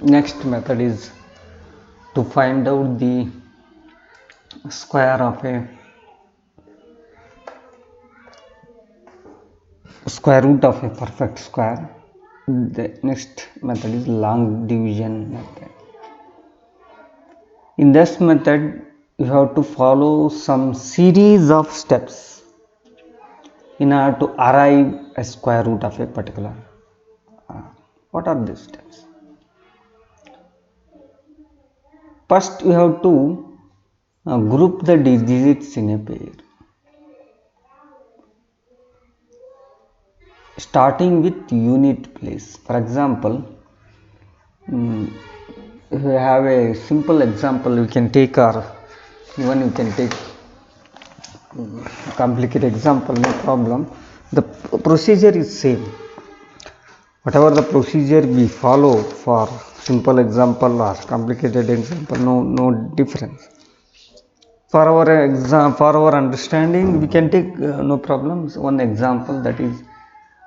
Next method is to find out the square of a square root of a perfect square. The next method is long division method. In this method, you have to follow some series of steps in order to arrive a square root of a particular. What are these steps? First, you have to group the digits in a pair, starting with unit place. For example, if you have a simple example, you can take, or even you can take complicated example, no problem. The procedure is same. Whatever the procedure we follow for simple example or complicated example, no difference. For our understanding, we can take no problems. One example, that is,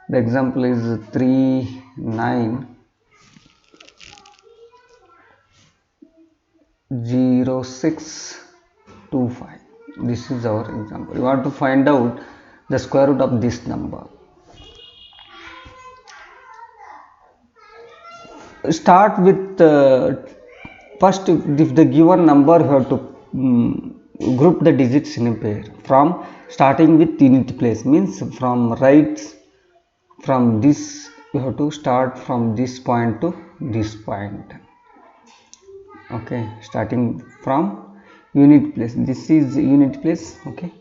the example is 390625. This is our example. We want to find out the square root of this number. Start with first, if the given number, you have to group the digits in a pair from starting with unit place, means from this, you have to start from this point to this point. Okay, starting from unit place. This is unit place. Okay,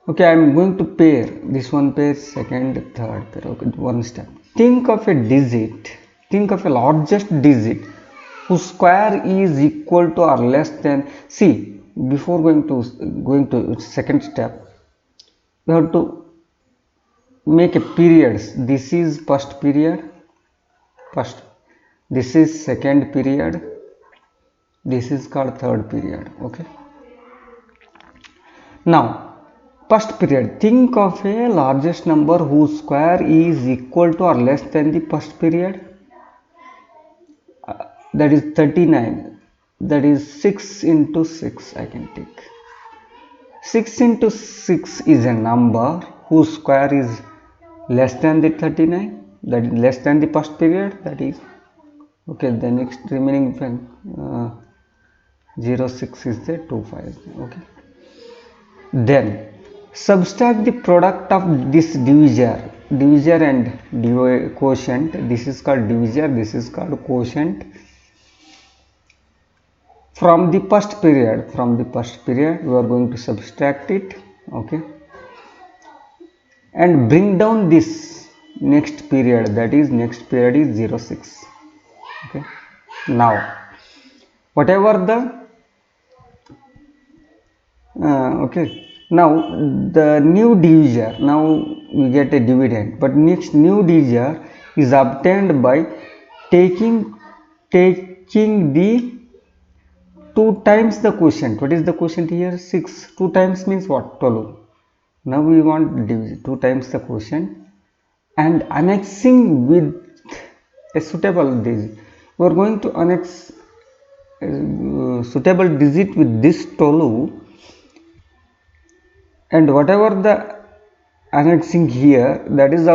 I am going to pair this one pair, second, third pair. Okay, one step. Think of a digit, think of a largest digit whose square is equal to or less than. See, before going to second step, we have to make a periods. This is first period, this is second period, this is called third period. Okay, now first period, think of a largest number whose square is equal to or less than the first period. That is 39. That is 6 into 6. I can take 6 into 6 is a number whose square is less than the 39, that is less than the first period. That is okay. The next remaining 06 is the 25. Okay, then subtract the product of this divisor and quotient. This is called divisor, this is called quotient, from the first period. We are going to subtract it. Okay, and bring down this next period, that is next period is 06. Okay, now whatever the now the new divisor, now we get a dividend, but next new divisor is obtained by taking the 2 times the quotient. What is the quotient here? 6. 2 times means what? 12. Now we want division 2 times the quotient and annexing with a suitable digit. We are going to annex suitable digit with this 12, and whatever the annexing here, that is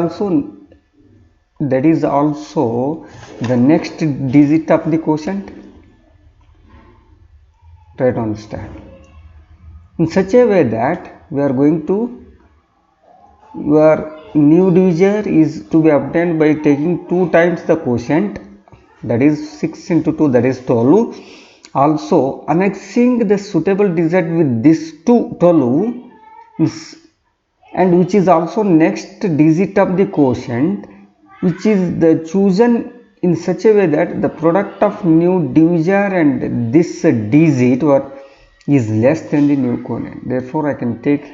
also the next digit of the quotient. Try to understand in such a way that we are going to, your new divisor is to be obtained by taking 2 times the quotient, that is 6 into 2, that is 12. Also annexing the suitable digit with this 12 and which is also next digit of the quotient, which is the chosen in such a way that the product of new divisor and this digit is less than the new quotient. Therefore I can take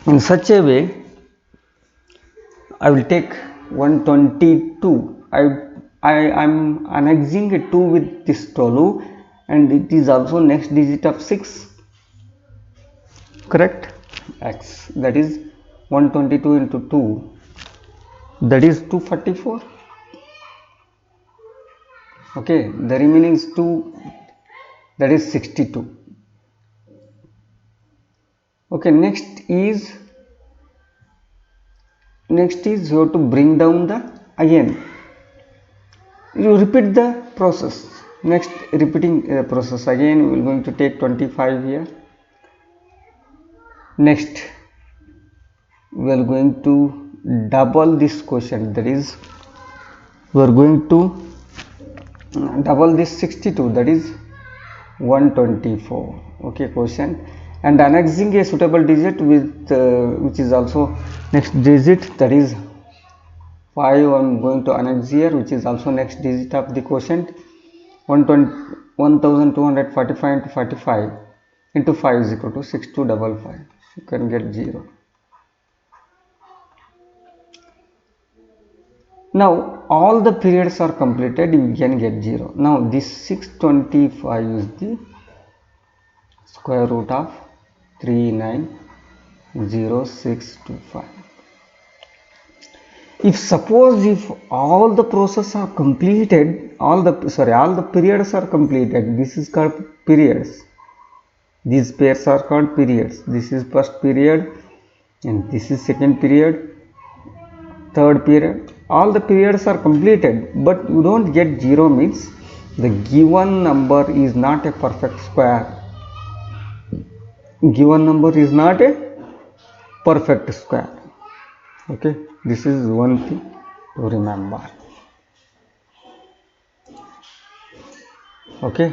in such a way. I will take 122. I am annexing a 2 with this 12 and it is also next digit of 6, correct? X, that is 122 into 2 that is 244. Okay, the remaining is 2, that is 62. Okay, next is you have to bring down the, again you repeat the process. Next, repeating process again, we are going to take 25 here. Next, we are going to double this quotient, that is we are going to double this 62, that is 124. Okay, quotient, and annexing a suitable digit with which is also next digit, that is 5. I am going to annex here, which is also next digit of the quotient. 1245 into 45 into 5 is equal to 6255. You can get 0. Now all the periods are completed, you can get 0. Now this 625 is the square root of 390625. If suppose if all the process are completed, all the periods are completed, this is called periods. These pairs are called periods. This is first period and this is second period, third period. All the periods are completed, but you don't get 0 means the given number is not a perfect square. Given number is not a perfect square. Okay, this is one thing to remember. Okay.